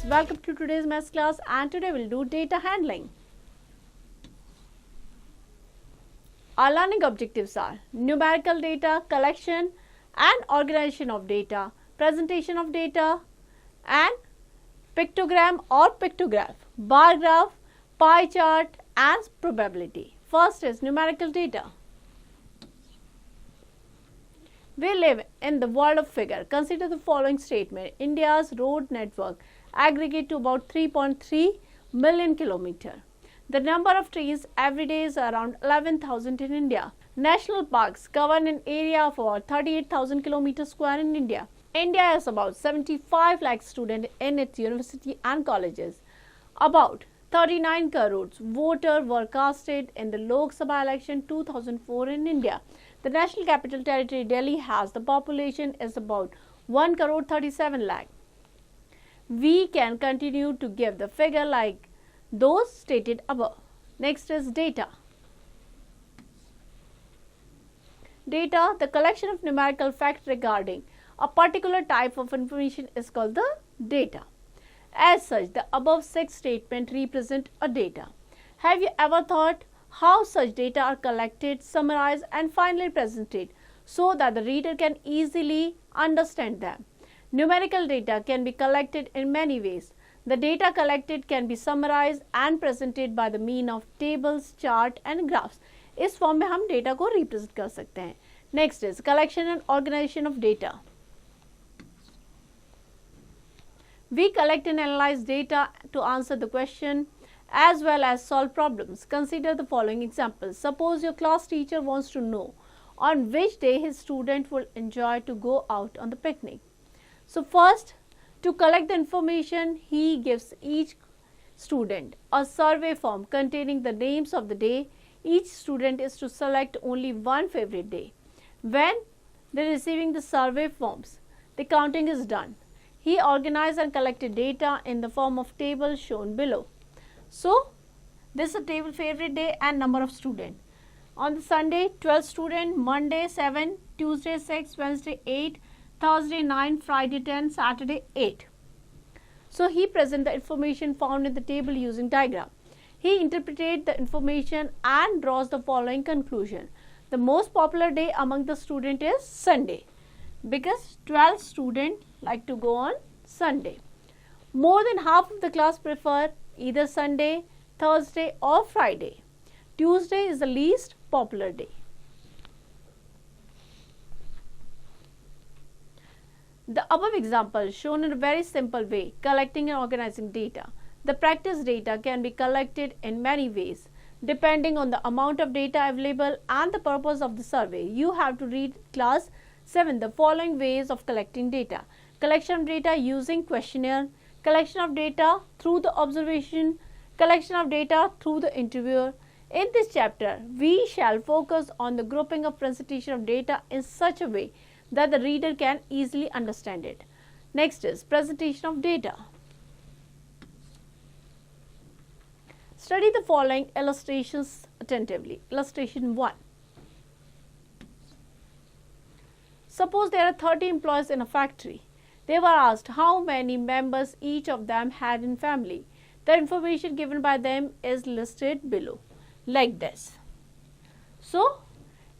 students, welcome to today's maths class, and today we'll do data handling. Our learning objectives are numerical data collection and organization of data, presentation of data, and pictogram or pictograph, bar graph, pie chart, and probability. First is numerical data. We live in the world of figure. Consider the following statement. India's road network aggregate to about 3.3 million kilometers. The number of trees every day is around 11,000 in India. National parks cover an area of about 38,000 kilometers square in India. India has about 75 lakh students in its university and colleges. About 39 crores voters were casted in the Lok Sabha election 2004 in India. The National Capital Territory Delhi has the population is about 1 crore 37 lakh. We can continue to give the figure like those stated above. Next is data. Data, the collection of numerical facts regarding a particular type of information, is called the data. As such, the above 6 statements represent a data. Have you ever thought how such data are collected, summarized, and finally presented so that the reader can easily understand them? Numerical data can be collected in many ways. The data collected can be summarized and presented by the means of tables, chart, and graphs. इस form में हम data को represent कर सकते हैं. Next is collection and organization of data. We collect and analyze data to answer the question as well as solve problems. Consider the following examples. Suppose your class teacher wants to know on which day his student will enjoy to go out on the picnic. So first, to collect the information, he gives each student a survey form containing the names of the day. Each student is to select only one favorite day. When they are receiving the survey forms, the counting is done. He organized and collected data in the form of tables shown below. So, this is a table favorite day and number of students. On the Sunday, 12 students, Monday 7, Tuesday 6, Wednesday 8, Thursday 9, Friday 10, Saturday 8. So, he presents the information found in the table using diagram. He interprets the information and draws the following conclusion. The most popular day among the students is Sunday, because 12 students like to go on Sunday. More than half of the class prefer either Sunday, Thursday or Friday. Tuesday is the least popular day. The above example shown in a very simple way, collecting and organizing data. The practice data can be collected in many ways. Depending on the amount of data available and the purpose of the survey, you have to read class 7 the following ways of collecting data. Collection of data using questionnaire, collection of data through the observation, collection of data through the interviewer. In this chapter, we shall focus on the grouping of presentation of data in such a way that the reader can easily understand it. Next is presentation of data. Study the following illustrations attentively. Illustration 1. Suppose there are 30 employees in a factory. They were asked how many members each of them had in family. The information given by them is listed below like this. So,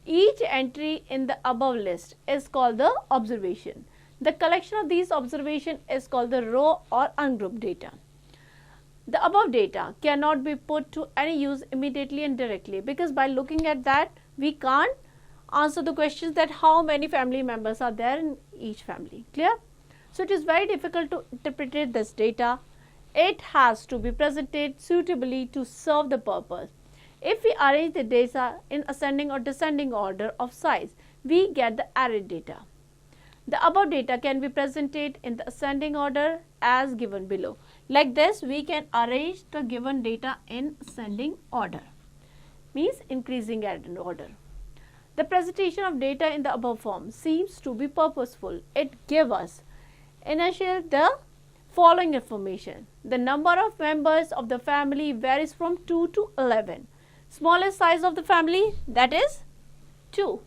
each entry in the above list is called the observation. The collection of these observations is called the raw or ungrouped data. The above data cannot be put to any use immediately and directly, because by looking at that, we can't answer the questions that how many family members are there in each family. Clear? So, it is very difficult to interpret this data. It has to be presented suitably to serve the purpose. If we arrange the data in ascending or descending order of size, we get the arrayed data. The above data can be presented in the ascending order as given below. Like this, we can arrange the given data in ascending order, means increasing order. The presentation of data in the above form seems to be purposeful. It gives us initially the following information. The number of members of the family varies from 2 to 11. Smallest size of the family, that is 2.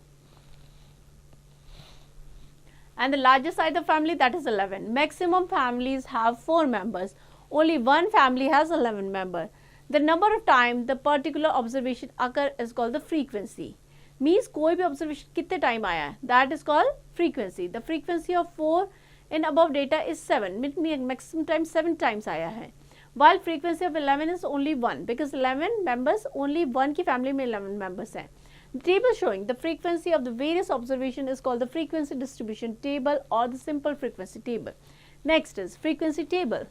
And the largest size of family, that is 11. Maximum families have 4 members. only one family has 11 members. The number of times the particular observation occur is called the frequency. Means कोई भी observation कितने time आया है, that is called frequency. The frequency of 4 in above data is 7, meaning maximum time 7 times आया है. While frequency of 11 is only 1, because 11 members, only one की family में 11 members हैं. The table showing the frequency of the various observation is called the frequency distribution table or the simple frequency table. Next is frequency table.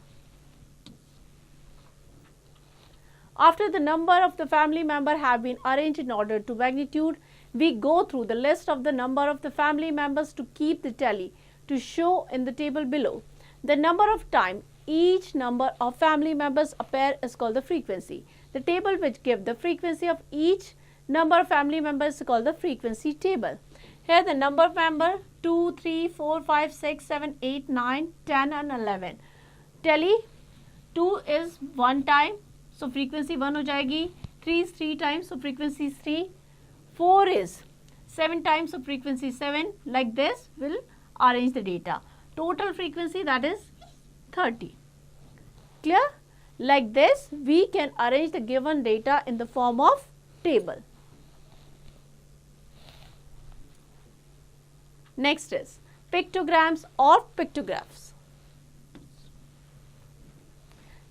After the number of the family member have been arranged in order to magnitude, we go through the list of the number of the family members to keep the tally to show in the table below. The number of time each number of family members appear is called the frequency. The table which give the frequency of each number of family members is called the frequency table. Here the number of member 2, 3, 4, 5, 6, 7, 8, 9, 10 and 11. Tally 2 is 1 time, so frequency 1 हो जाएगी. 3 is 3 times, so frequency is 3. 4 is 7 times, so frequency 7. Like this will arrange the data. Total frequency, that is 30. Clear? Like this we can arrange the given data in the form of table. Next is pictograms or pictographs.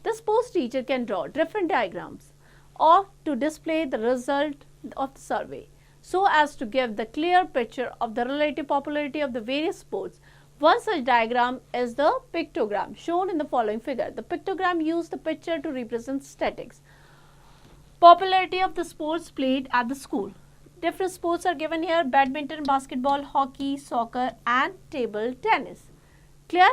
The sports teacher can draw different diagrams or to display the result of the survey so as to give the clear picture of the relative popularity of the various sports. One such diagram is the pictogram shown in the following figure. The pictogram uses the picture to represent statistics. Popularity of the sports played at the school. Different sports are given here: badminton, basketball, hockey, soccer and table tennis. Clear?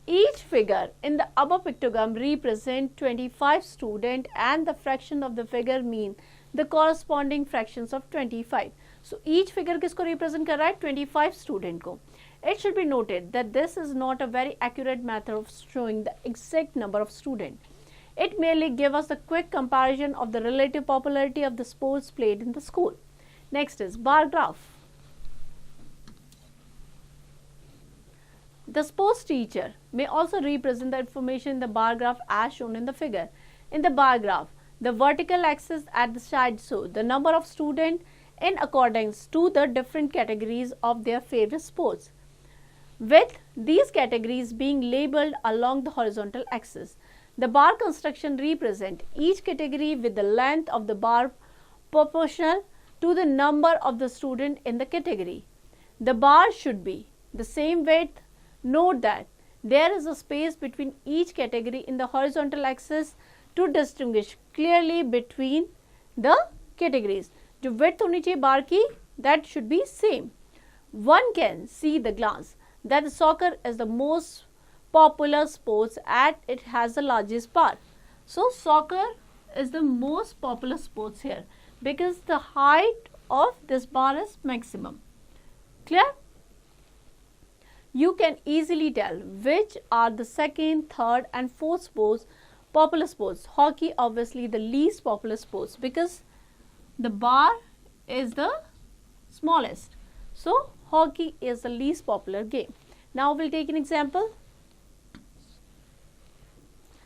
Each figure in the above pictogram represents 25 students and the fraction of the figure mean the corresponding fractions of 25. So each figure किसको represent कर रहा है? 25 student को. It should be noted that this is not a very accurate method of showing the exact number of students. It merely gives us a quick comparison of the relative popularity of the sports played in the school. Next is bar graph. The sports teacher may also represent the information in the bar graph as shown in the figure. In the bar graph, the vertical axis at the side shows the number of students in accordance to the different categories of their favorite sports, with these categories being labeled along the horizontal axis. The bar construction represents each category with the length of the bar proportional to the number of the student in the category. The bar should be the same width. Note that there is a space between each category in the horizontal axis to distinguish clearly between the categories. जो width होनी चाहिए bar की, that should be same. One can see the glance that the soccer is the most popular sports and it has the largest bar. So soccer is the most popular sports here because the height of this bar is maximum. Clear? You can easily tell which are the second, third and fourth sports popular sports. Hockey obviously the least popular sports because the bar is the smallest. So hockey is the least popular game. Now we'll take an example.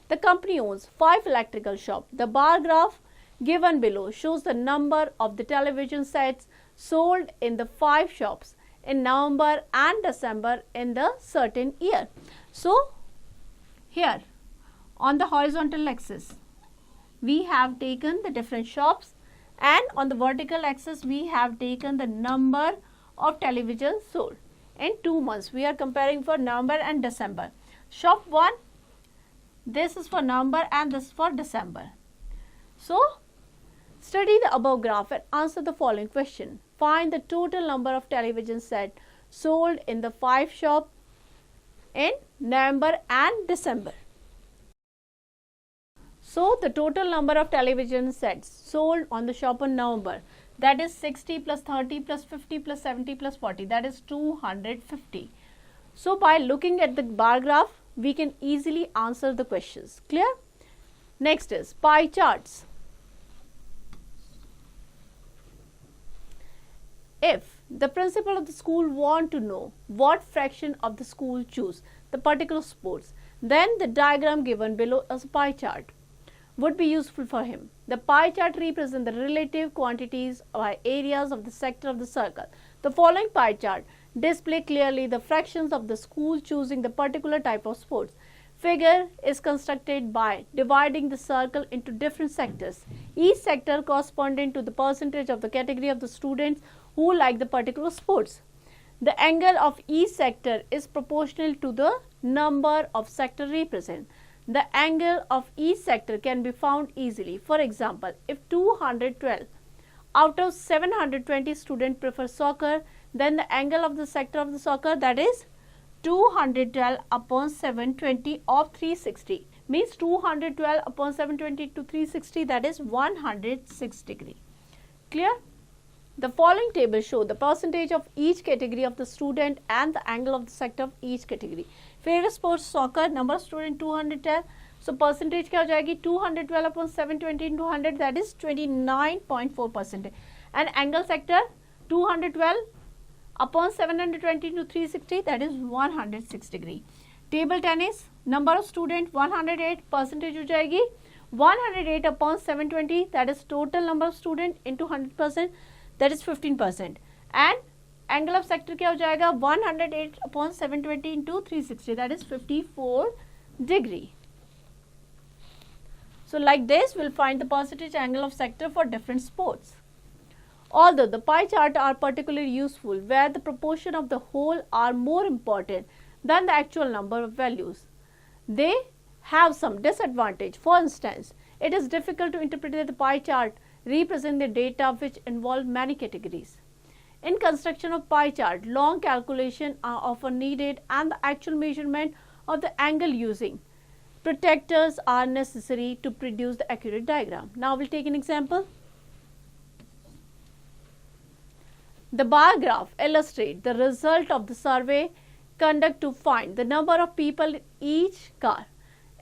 The company owns 5 electrical shops. The bar graph given below shows the number of the television sets sold in the 5 shops in November and December in the certain year. So here on the horizontal axis we have taken the different shops and on the vertical axis we have taken the number of televisions sold in 2 months. We are comparing for November and December. Shop 1, this is for November and this is for December. So study the above graph and answer the following question. Find the total number of television sets sold in the 5 shops in November and December. So the total number of television sets sold on the shop in November, that is 60 plus 30 plus 50 plus 70 plus 40, that is 250. So by looking at the bar graph, we can easily answer the questions. Clear? Next is pie charts. If the principal of the school want to know what fraction of the school choose the particular sports. Then the diagram given below as a pie chart would be useful for him. The pie chart represents the relative quantities or areas of the sector of the circle. The following pie chart display clearly the fractions of the school choosing the particular type of sports. Figure is constructed by dividing the circle into different sectors, each sector corresponding to the percentage of the category of the students who like the particular sports. The angle of each sector is proportional to the number of sector represented. The angle of each sector can be found easily. For example, if 212 out of 720 students prefer soccer, then the angle of the sector of the soccer, that is 212 upon 720 of 360, means 212 upon 720 to 360, that is 106 degree. Clear? The following table show the percentage of each category of the student and the angle of the sector of each category. Favorite sports soccer, number of student 212. So percentage क्या हो जाएगी 212 upon 720 into 100, that is 29.4%. And angle sector 212 upon 720 into 360, that is 106 degree. Table tennis, number of student 108, percentage हो जाएगी 108 upon 720, that is total number of student into 100%, that is 15%. And angle of sector क्या हो जाएगा 108 upon 720 into 360, that is 54 degree. So like this, we'll find the percentage angle of sector for different sports. Although the pie chart are particularly useful where the proportion of the whole are more important than the actual number of values, they have some disadvantage. For instance, it is difficult to interpret the pie chart represent the data which involve many categories. In construction of pie chart, long calculation are often needed and the actual measurement of the angle using protractors are necessary to produce the accurate diagram. Now we'll take an example. The bar graph illustrates the result of the survey conducted to find the number of people in each car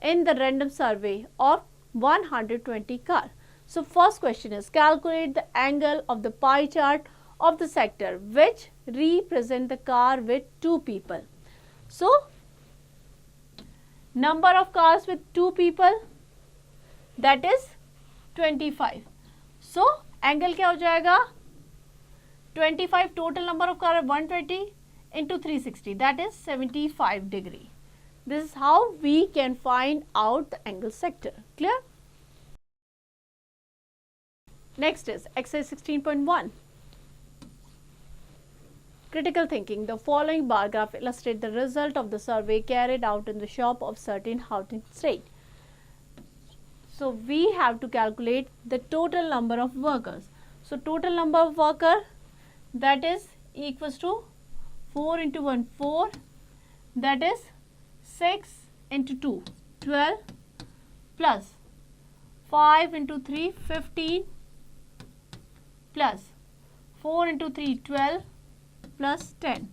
in the random survey of 120 cars. So first question is calculate the angle of the pie chart of the sector which represent the car with 2 people. So number of cars with 2 people, that is 25. So angle क्या हो जाएगा 25, total number of car 120 into 360, that is 75 degree. This is how we can find out the angle sector. Clear? Next is exercise 16.1. Critical thinking. The following bar graph illustrates the result of the survey carried out in the shop of certain housing state. So we have to calculate the total number of workers. So total number of worker, that is equals to 4 into 1 4, that is 6 into 2 12 plus 5 into 3 15 plus 4 into 3 12 plus 10.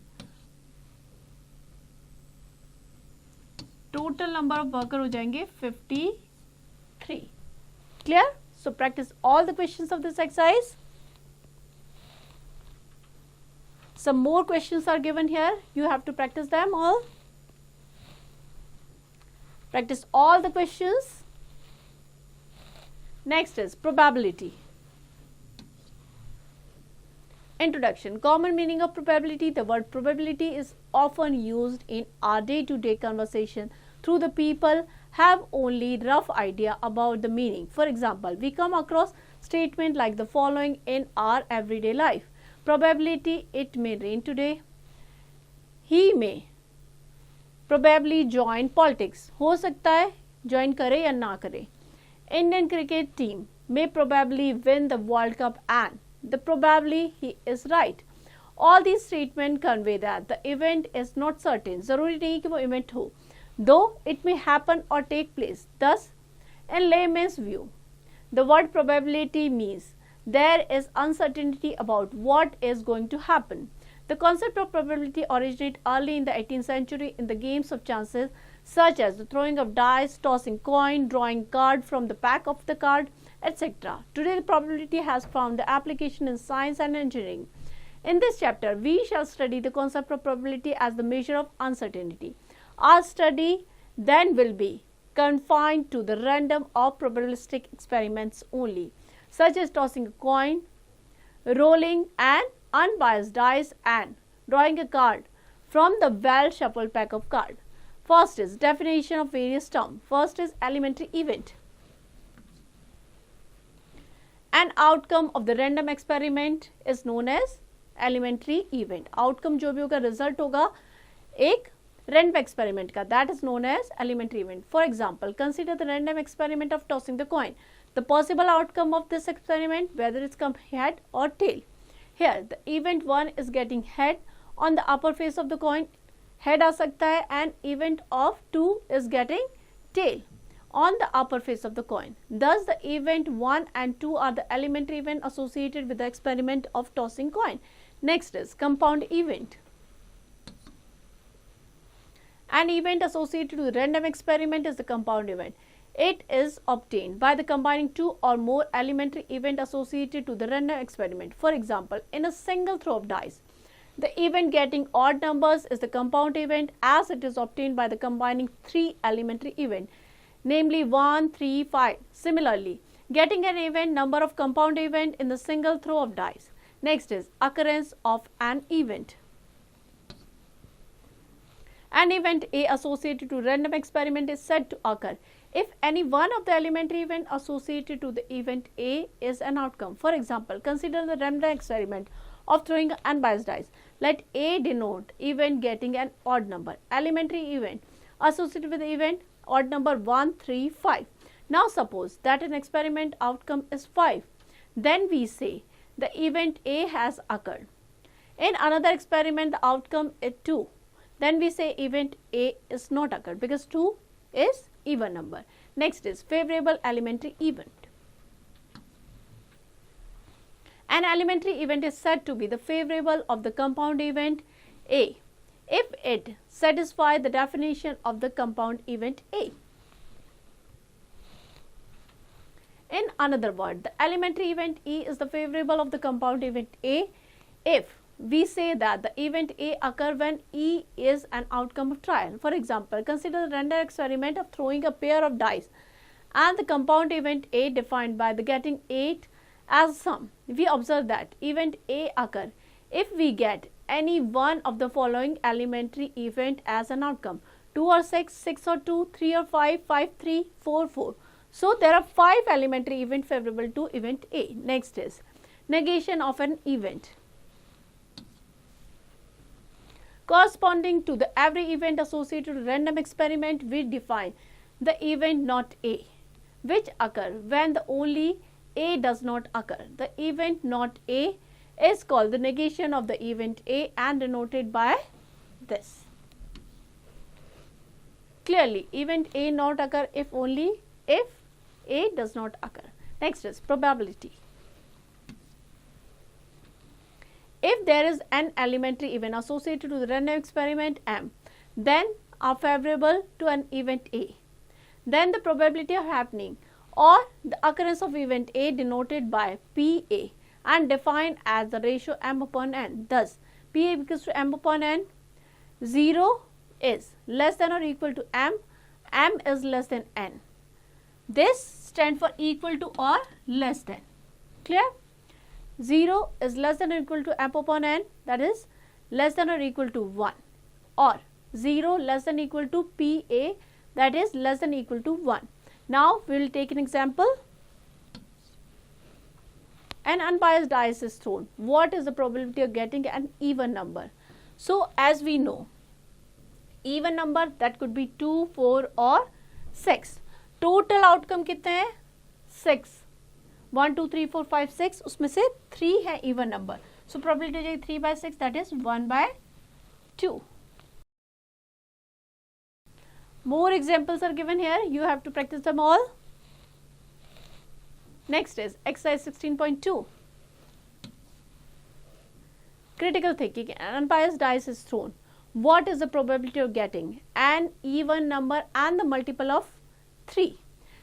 Total number of worker हो जाएंगे 53. Clear? So practice all the questions of this exercise. Some more questions are given here. You have to practice them all. Practice all the questions. Next is probability. Introduction. Common meaning of probability. The word probability is often used in our day-to-day conversation through the people have only rough idea about the meaning. For example, we come across statement like the following in our everyday life. Probability, it may rain today. He may probably join politics. हो सकता है join करे या ना करे. Indian cricket team may probably win the World Cup and the probably he is right. All these statements convey that the event is not certain. जरूरी नहीं कि वो event हो. Though it may happen or take place. Thus, in layman's view, the word probability means there is uncertainty about what is going to happen. The concept of probability originated early in the 18th century in the games of chances such as the throwing of dice, tossing coin, drawing card from the pack of the card, etc. Today, the probability has found the application in science and engineering. In this chapter, we shall study the concept of probability as the measure of uncertainty. Our study then will be confined to the random or probabilistic experiments only, such as tossing a coin, rolling an unbiased dice, and drawing a card from the well-shuffled pack of cards. First is definition of various terms. First is elementary event. An outcome of the random experiment is known as elementary event. Outcome जो भी होगा, result होगा एक random experiment का, that is known as elementary event. For example, consider the random experiment of tossing the coin. The possible outcome of this experiment, whether it's come head or tail. Here, the event 1 is getting head on the upper face of the coin. Head आ सकता है, and event of 2 is getting tail on the upper face of the coin. Thus, the event 1 and 2 are the elementary event associated with the experiment of tossing coin. Next is compound event. An event associated with random experiment is the compound event. It is obtained by the combining two or more elementary events associated to the random experiment. For example, in a single throw of dice, the event getting odd numbers is the compound event, as it is obtained by the combining three elementary events, namely 1, 3, 5. Similarly, getting an even number of compound event in the single throw of dice. Next is occurrence of an event. An event A associated to random experiment is said to occur if any one of the elementary event associated to the event A is an outcome. For example, consider the random experiment of throwing unbiased dice. Let A denote event getting an odd number. Elementary event associated with the event odd number 1, 3, 5. Now suppose that an experiment outcome is 5. Then we say the event A has occurred. In another experiment the outcome is 2. Then we say event A is not occurred because 2 is even number. Next is favorable elementary event. An elementary event is said to be the favorable of the compound event A if it satisfies the definition of the compound event A. In another word, the elementary event E is the favorable of the compound event A if we say that the event A occurs when E is an outcome of trial. For example, consider the random experiment of throwing a pair of dice and the compound event A defined by the getting 8 as sum. We observe that event A occurs if we get any one of the following elementary event as an outcome: 2 or 6, 6 or 2, 3 or 5, 5, 3, 4, 4. So there are 5 elementary events favorable to event A. Next is negation of an event. Corresponding to the every event associated with random experiment, we define the event not A, which occur when the only A does not occur. The event not A is called the negation of the event A and denoted by this. Clearly, event A not occur if only if A does not occur. Next is probability. If there is an elementary event associated to the random experiment M, then are favorable to an event A, then the probability of happening or the occurrence of event A denoted by PA and defined as the ratio M upon N. Thus, PA equals to M upon N. 0 is less than or equal to M, M is less than N. This stands for equal to or less than. Clear? 0 is less than or equal to M upon N, that is less than or equal to 1, or 0 less than or equal to PA, that is less than or equal to 1. Now we will take an example. An unbiased dice is thrown. What is the probability of getting an even number? So as we know, even number that could be 2, 4 or 6. Total outcome कितने हैं? 6. 1, 2, 3, 4, 5, 6. उसमें से 3 है even number. So probability हो जाएगी 3 by 6, that is 1 by 2. More examples are given here. You have to practice them all. Next is exercise 16.2. Critical thinking. An unbiased dice is thrown. What is the probability of getting an even number and the multiple of 3?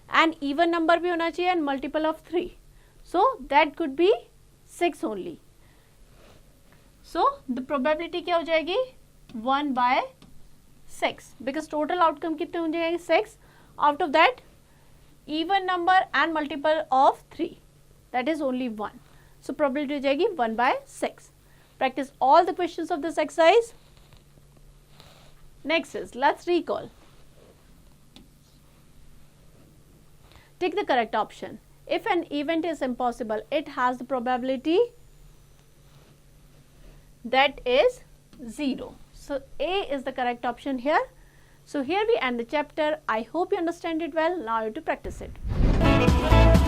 An even number भी होना चाहिए and multiple of 3. So that could be 6 only. So the probability क्या हो जाएगी 1/6 because total outcome कितने हो जाएंगे 6. Out of that even number and multiple of 3, that is only 1. So probability हो जाएगी 1/6. Practice all the questions of this exercise. Next is, let's recall. Take the correct option. If an event is impossible, it has the probability that is 0. So A is the correct option here. So here we end the chapter. I hope you understand it well. Now you have to practice it.